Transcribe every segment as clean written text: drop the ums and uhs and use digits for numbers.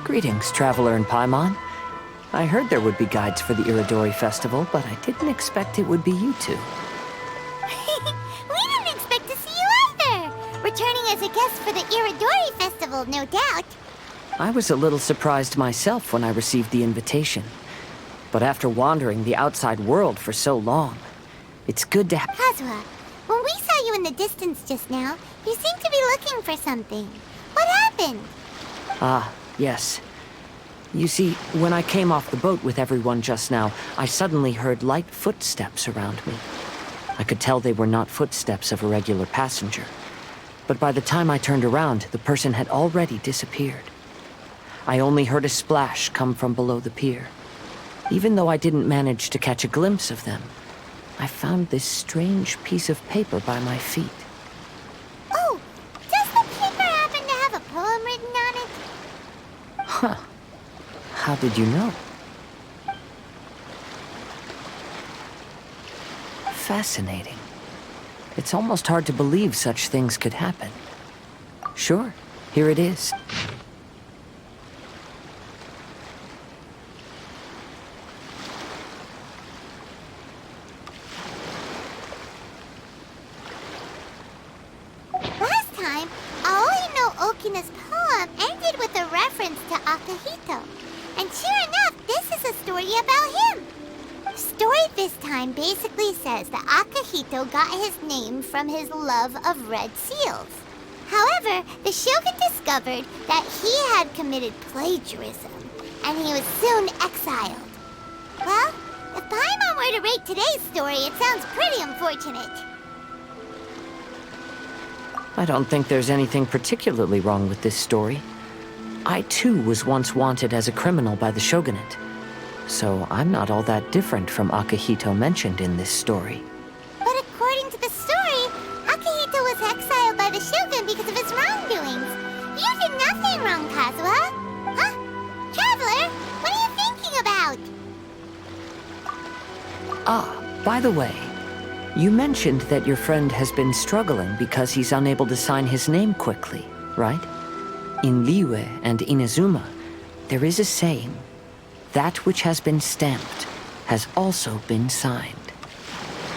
Greetings, traveler in Paimon. I heard there would be guides for the Iridori Festival, but I didn't expect it would be you two. We didn't expect to see you either! Returning as a guest for the Iridori Festival, no doubt. I was a little surprised myself when I received the invitation. But after wandering the outside world for so long, it's good to have... Kazuha, when we saw you in the distance just now, you seemed to be looking for something. What happened? Ah, yes. You see, when I came off the boat with everyone just now, I suddenly heard light footsteps around me. I could tell they were not footsteps of a regular passenger. But by the time I turned around, the person had already disappeared. I only heard a splash come from below the pier. Even though I didn't manage to catch a glimpse of them, I found this strange piece of paper by my feet. Oh, does the paper happen to have a poem written on it? Huh. How did you know? Fascinating. It's almost hard to believe such things could happen. Sure, here it is. Last time, Aoi no Okina's poem ended with a reference to Akihito. And sure enough, this is a story about him. The story this time basically says that Akihito got his name from his love of red seals. However, the Shogun discovered that he had committed plagiarism, and he was soon exiled. Well, if Paimon were to rate today's story, it sounds pretty unfortunate. I don't think there's anything particularly wrong with this story. I too was once wanted as a criminal by the shogunate. So I'm not all that different from Akihito mentioned in this story. But according to the story, Akihito was exiled by the Shogun because of his wrongdoings. You did nothing wrong, Kazuha. Huh? Traveler, what are you thinking about? Ah, by the way, you mentioned that your friend has been struggling because he's unable to sign his name quickly, right? In Liyue and Inazuma, there is a saying, that which has been stamped has also been signed.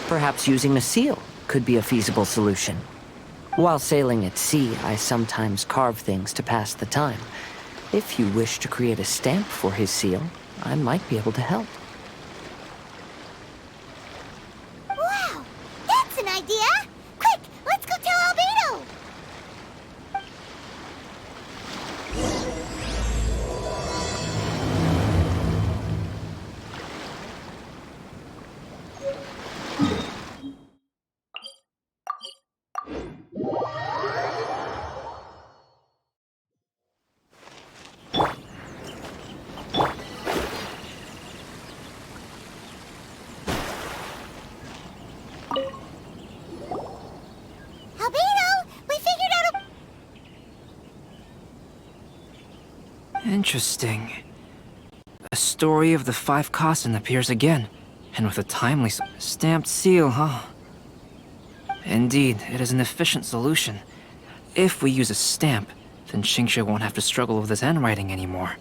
Perhaps using a seal could be a feasible solution. While sailing at sea, I sometimes carve things to pass the time. If you wish to create a stamp for his seal, I might be able to help. Wow, that's an idea! Quick, let's go tell Albedo! Interesting. A story of the 5 Kasen appears again, and with a timely stamped seal, huh? Indeed, it is an efficient solution. If we use a stamp, then Xingqiu won't have to struggle with his handwriting anymore.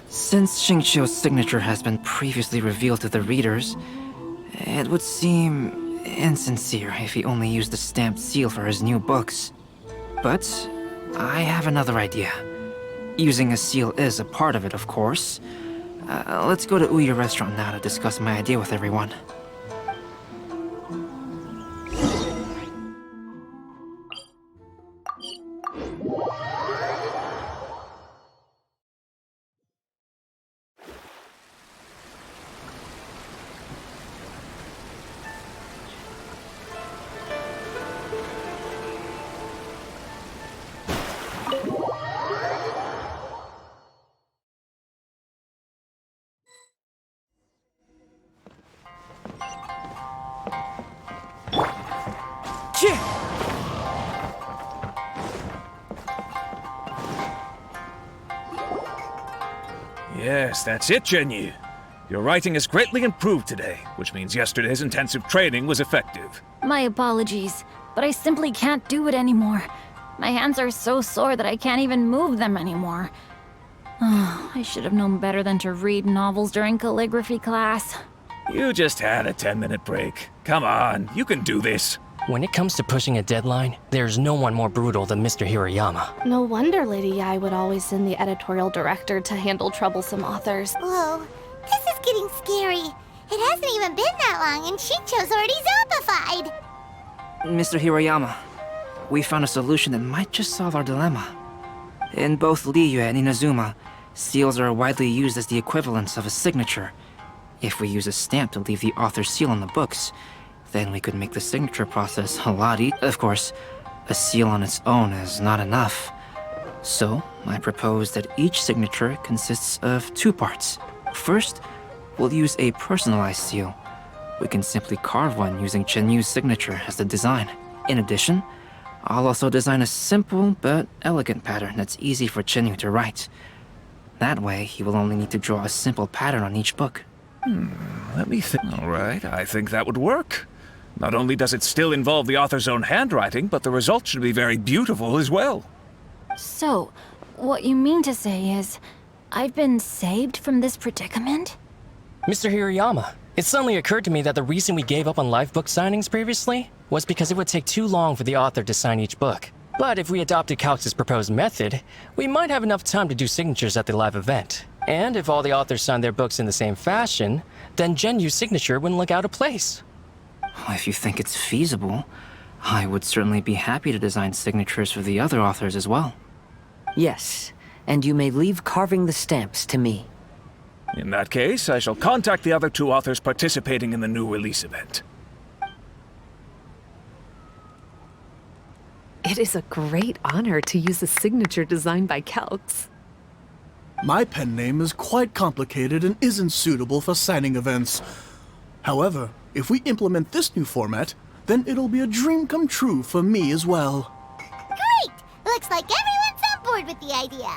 Since Xingqiu's signature has been previously revealed to the readers, it would seem insincere if he only used the stamped seal for his new books. But I have another idea. Using a seal is a part of it, of course. Let's go to Ouya restaurant now to discuss my idea with everyone. Yes, that's it, Genyu. Your writing has greatly improved today, which means yesterday's intensive training was effective. My apologies, but I simply can't do it anymore. My hands are so sore that I can't even move them anymore. I should have known better than to read novels during calligraphy class. You just had a 10-minute break. Come on, you can do this. When it comes to pushing a deadline, there's no one more brutal than Mr. Hirayama. No wonder Lady Yai would always send the editorial director to handle troublesome authors. Whoa, this is getting scary. It hasn't even been that long and Shincho's already zombified. Mr. Hirayama, we found a solution that might just solve our dilemma. In both Liyue and Inazuma, seals are widely used as the equivalents of a signature. If we use a stamp to leave the author's seal on the books, then we could make the signature process a lot easier. Of course, a seal on its own is not enough. So, I propose that each signature consists of two parts. First, we'll use a personalized seal. We can simply carve one using Chenyu's signature as the design. In addition, I'll also design a simple but elegant pattern that's easy for Chenyu to write. That way, he will only need to draw a simple pattern on each book. Let me think. All right, I think that would work. Not only does it still involve the author's own handwriting, but the result should be very beautiful as well. So, what you mean to say is, I've been saved from this predicament? Mr. Hirayama, it suddenly occurred to me that the reason we gave up on live book signings previously was because it would take too long for the author to sign each book. But if we adopted Calx's proposed method, we might have enough time to do signatures at the live event. And if all the authors signed their books in the same fashion, then Genyu's signature wouldn't look out of place. If you think it's feasible, I would certainly be happy to design signatures for the other authors as well. Yes, and you may leave carving the stamps to me. In that case, I shall contact the other two authors participating in the new release event. It is a great honor to use a signature designed by Calx. My pen name is quite complicated and isn't suitable for signing events. However, if we implement this new format, then it'll be a dream come true for me as well. Great! Looks like everyone's on board with the idea.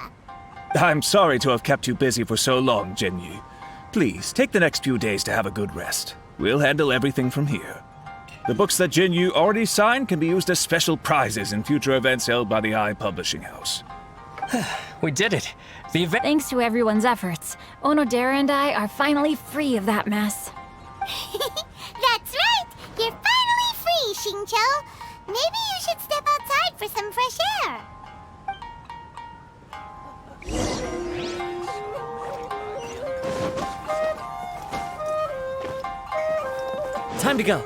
I'm sorry to have kept you busy for so long, Genyu. Please, take the next few days to have a good rest. We'll handle everything from here. The books that Genyu already signed can be used as special prizes in future events held by the Eye Publishing House. We did it. The event. Thanks to everyone's efforts, Onodera and I are finally free of that mess. That's right! You're finally free, Shincho! Maybe you should step outside for some fresh air. Time to go.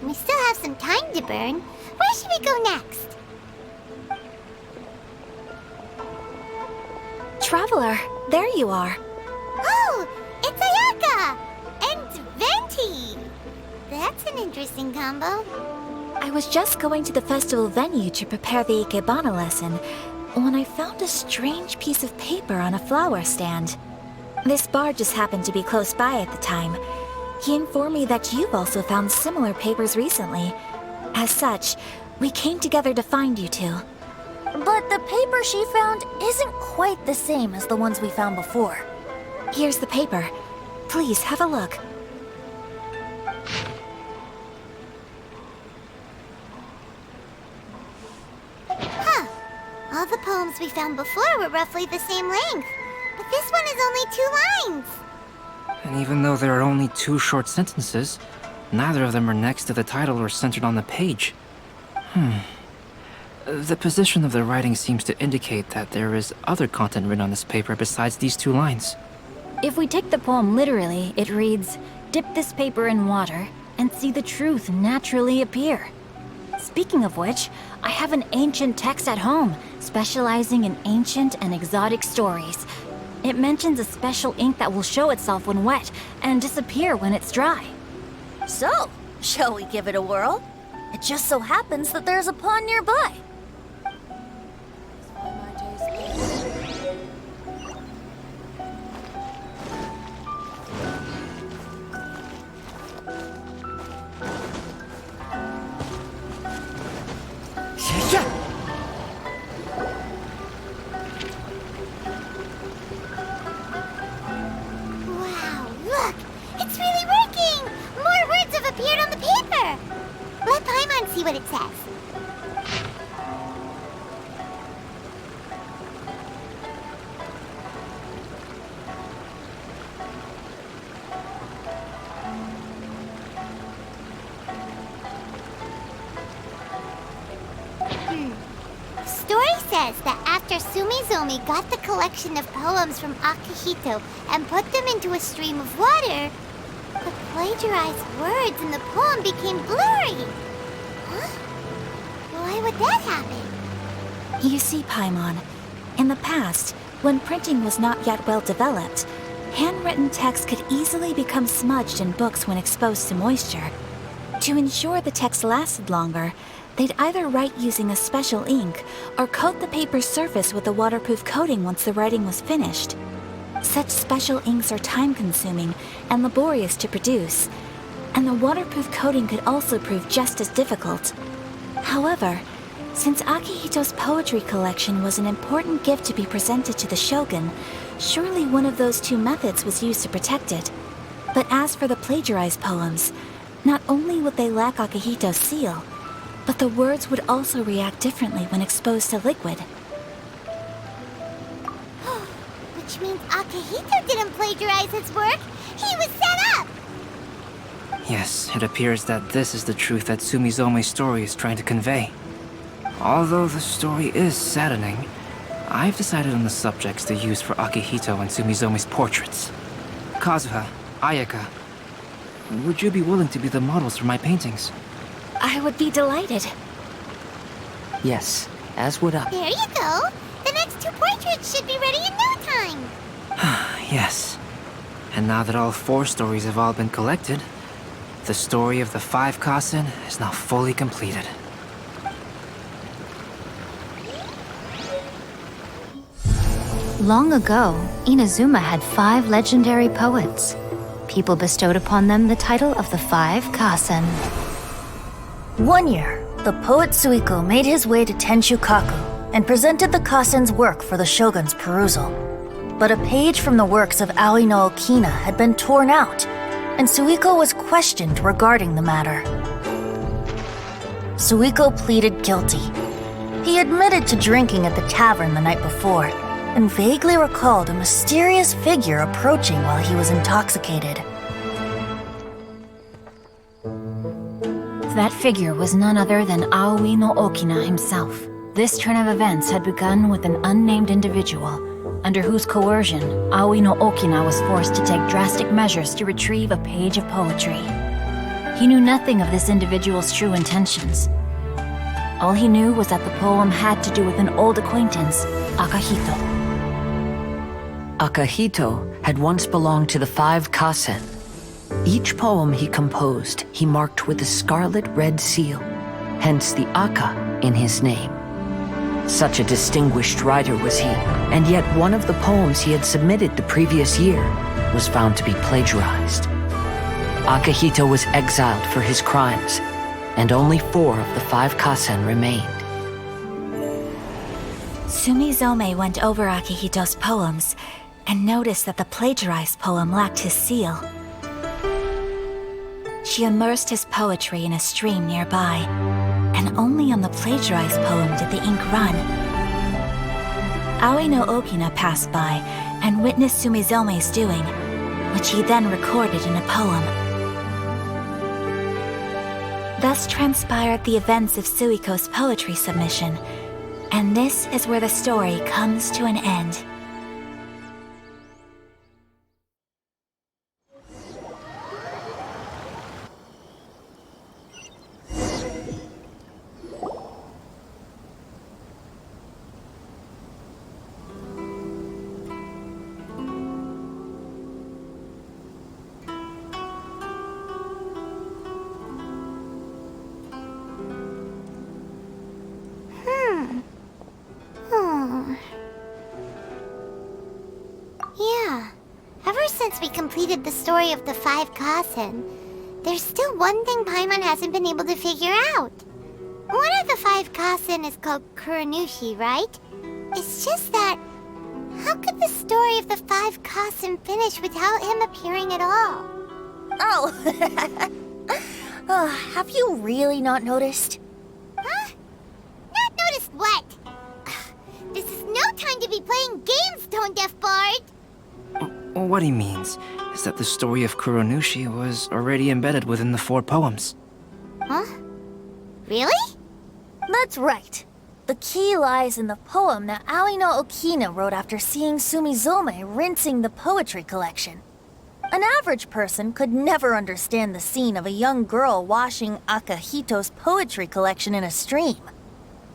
We still have some time to burn. Where should we go next? Traveler, there you are. Oh, it's Ayaka! And Venti! That's an interesting combo. I was just going to the festival venue to prepare the Ikebana lesson when I found a strange piece of paper on a flower stand. This bar just happened to be close by at the time. He informed me that you've also found similar papers recently. As such, we came together to find you two. But the paper she found isn't quite the same as the ones we found before. Here's the paper. Please have a look. Huh. All the poems we found before were roughly the same length. But this one is only 2 lines. And even though there are only 2 short sentences, neither of them are next to the title or centered on the page. The position of the writing seems to indicate that there is other content written on this paper besides these 2 lines. If we take the poem literally, it reads, "Dip this paper in water and see the truth naturally appear." Speaking of which, I have an ancient text at home, specializing in ancient and exotic stories. It mentions a special ink that will show itself when wet and disappear when it's dry. So, shall we give it a whirl? It just so happens that there's a pond nearby. Wow, look! says that after Sumizomi got the collection of poems from Akihito and put them into a stream of water, the plagiarized words in the poem became blurry. Huh? Why would that happen? You see, Paimon, in the past, when printing was not yet well developed, handwritten text could easily become smudged in books when exposed to moisture. To ensure the text lasted longer, they'd either write using a special ink or coat the paper's surface with a waterproof coating once the writing was finished. Such special inks are time-consuming and laborious to produce, and the waterproof coating could also prove just as difficult. However, since Akihito's poetry collection was an important gift to be presented to the shogun, surely one of those two methods was used to protect it. But as for the plagiarized poems, not only would they lack Akihito's seal, but the words would also react differently when exposed to liquid. Which means Akihito didn't plagiarize his work. He was set up! Yes, it appears that this is the truth that Sumizome's story is trying to convey. Although the story is saddening, I've decided on the subjects to use for Akihito and Sumizome's portraits. Kazuha, Ayaka, would you be willing to be the models for my paintings? I would be delighted. Yes, as would I. There you go. The next two portraits should be ready in no time. Yes. And now that all 4 stories have all been collected, the story of the 5 Kasen is now fully completed. Long ago, Inazuma had 5 legendary poets. People bestowed upon them the title of the 5 Kasen. One year, the poet Suiko made his way to Tenshukaku and presented the Kasen's work for the shogun's perusal. But a page from the works of Aoi no Okina had been torn out, and Suiko was questioned regarding the matter. Suiko pleaded guilty. He admitted to drinking at the tavern the night before, and vaguely recalled a mysterious figure approaching while he was intoxicated. That figure was none other than Aoi no Okina himself. This turn of events had begun with an unnamed individual, under whose coercion, Aoi no Okina was forced to take drastic measures to retrieve a page of poetry. He knew nothing of this individual's true intentions. All he knew was that the poem had to do with an old acquaintance, Akihito. Akihito had once belonged to the 5 Kasen. Each poem he composed, he marked with a scarlet red seal, hence the Aka in his name. Such a distinguished writer was he, and yet one of the poems he had submitted the previous year was found to be plagiarized. Akihito was exiled for his crimes, and only 4 of the 5 Kasen remained. Sumizome went over Akihito's poems and noticed that the plagiarized poem lacked his seal. She immersed his poetry in a stream nearby, and only on the plagiarized poem did the ink run. Aoi no Okina passed by and witnessed Sumizome's doing, which he then recorded in a poem. Thus transpired the events of Suiko's poetry submission, and this is where the story comes to an end. Yeah. Ever since we completed the story of the 5 Kasen, there's still one thing Paimon hasn't been able to figure out. One of the 5 Kasen is called Kuronushi, right? It's just that, how could the story of the 5 Kasen finish without him appearing at all? Oh, have you really not noticed? Huh? Not noticed what? This is no time to be playing games, Tone Deaf Bard! What he means is that the story of Kuronushi was already embedded within the 4 poems. Huh? Really? That's right. The key lies in the poem that Aoi no Okina wrote after seeing Sumizome rinsing the poetry collection. An average person could never understand the scene of a young girl washing Akahito's poetry collection in a stream.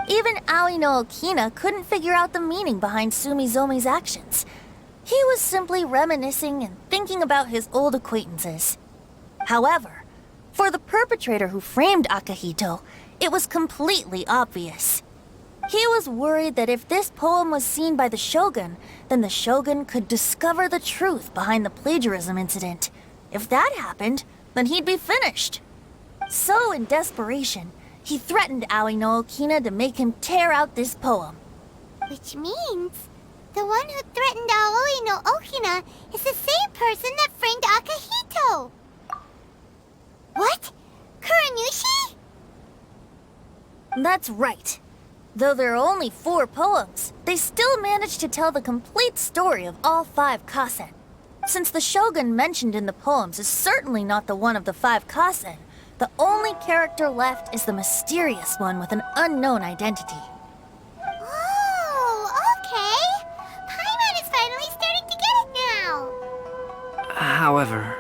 Even Aoi no Okina couldn't figure out the meaning behind Sumizome's actions. He was simply reminiscing and thinking about his old acquaintances. However, for the perpetrator who framed Akahito, it was completely obvious. He was worried that if this poem was seen by the Shogun, then the Shogun could discover the truth behind the plagiarism incident. If that happened, then he'd be finished. So, in desperation, he threatened Aoi no Okina to make him tear out this poem. Which means the one who threatened Aoi no Okina is the same person that framed Akahito. What? Kuranushi? That's right. Though there are only 4 poems, they still managed to tell the complete story of all 5 Kasen. Since the Shogun mentioned in the poems is certainly not the one of the 5 Kasen, the only character left is the mysterious one with an unknown identity. Oh, okay. Paimon is finally starting to get it now. However,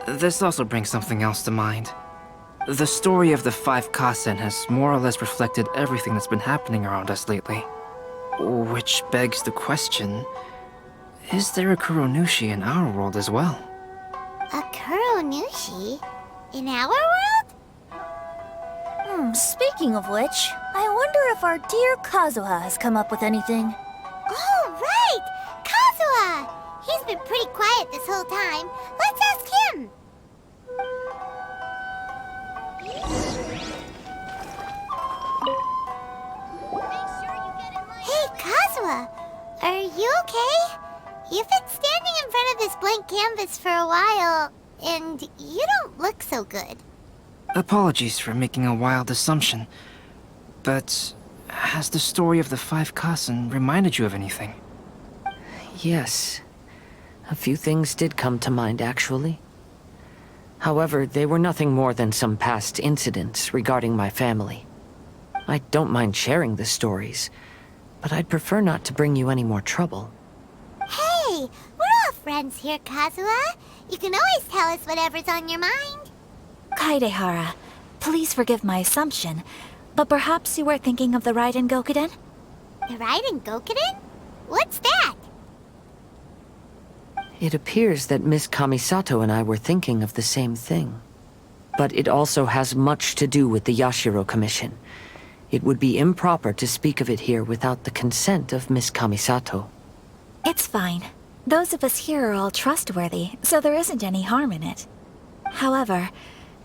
this also brings something else to mind. The story of the 5 Kasen has more or less reflected everything that's been happening around us lately. Which begs the question, is there a Kuronushi in our world as well? A Kuronushi? In our world? Speaking of which, I wonder if our dear Kazuha has come up with anything. Oh, right! Kazuha! He's been pretty quiet this whole time. Let's ask him. Hey, Kazuha! Are you okay? You've been standing in front of this blank canvas for a while, and you don't look so good. Apologies for making a wild assumption, but has the story of the 5 Kasen reminded you of anything? Yes. A few things did come to mind, actually. However, they were nothing more than some past incidents regarding my family. I don't mind sharing the stories, but I'd prefer not to bring you any more trouble. Hey, we're all friends here, Kazuha. You can always tell us whatever's on your mind. Kaidehara, please forgive my assumption, but perhaps you were thinking of the Raiden Gokuden? The Raiden Gokuden? What's that? It appears that Miss Kamisato and I were thinking of the same thing. But it also has much to do with the Yashiro Commission. It would be improper to speak of it here without the consent of Miss Kamisato. It's fine. Those of us here are all trustworthy, so there isn't any harm in it. However,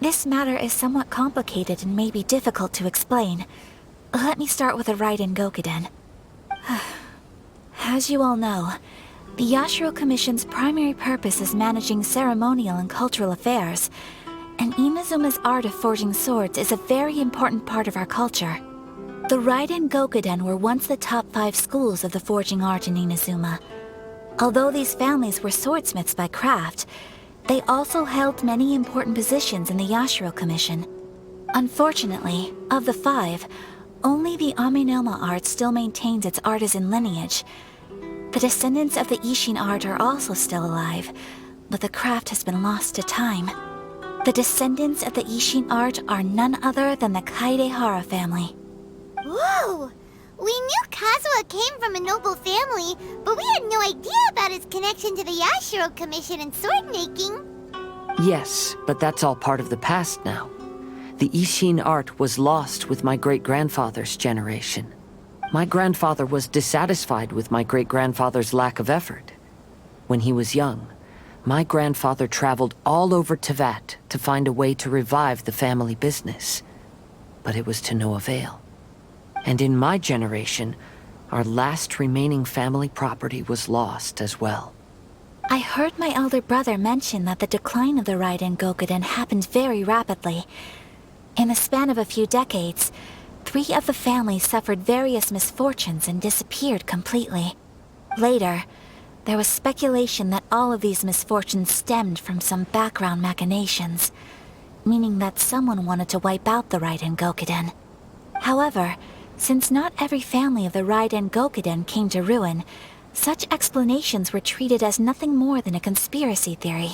this matter is somewhat complicated and may be difficult to explain. Let me start with the Raiden Gokuden. As you all know, the Yashiro Commission's primary purpose is managing ceremonial and cultural affairs, and Inazuma's art of forging swords is a very important part of our culture. The Raiden Gokuden were once the top 5 schools of the forging art in Inazuma. Although these families were swordsmiths by craft, they also held many important positions in the Yashiro Commission. Unfortunately, of the 5, only the Aminoma art still maintains its artisan lineage. The descendants of the Ishin art are also still alive, but the craft has been lost to time. The descendants of the Ishin art are none other than the Kaidehara family. Whoa! We knew Kazuha came from a noble family, but we had no idea about his connection to the Yashiro Commission and sword making. Yes, but that's all part of the past now. The Ishin art was lost with my great-grandfather's generation. My grandfather was dissatisfied with my great-grandfather's lack of effort. When he was young, my grandfather traveled all over Tevat to find a way to revive the family business. But it was to no avail. And in my generation, our last remaining family property was lost as well. I heard my elder brother mention that the decline of the Raiden Gokuden happened very rapidly. In the span of a few decades, 3 of the families suffered various misfortunes and disappeared completely. Later, there was speculation that all of these misfortunes stemmed from some background machinations, meaning that someone wanted to wipe out the Raiden Gokuden. However, Since not every family of the Raiden Gokuden came to ruin, such explanations were treated as nothing more than a conspiracy theory.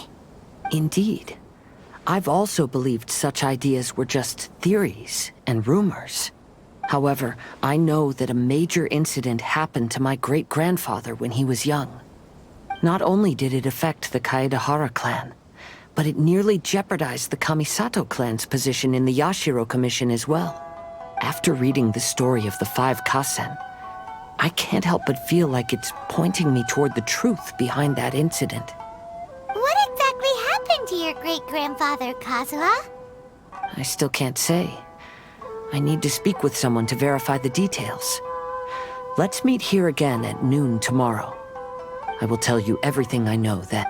Indeed. I've also believed such ideas were just theories and rumors. However, I know that a major incident happened to my great-grandfather when he was young. Not only did it affect the Kaedahara clan, but it nearly jeopardized the Kamisato clan's position in the Yashiro Commission as well. After reading the story of the 5 Kasen, I can't help but feel like it's pointing me toward the truth behind that incident. What exactly happened to your great-grandfather, Kazuha? I still can't say. I need to speak with someone to verify the details. Let's meet here again at noon tomorrow. I will tell you everything I know then.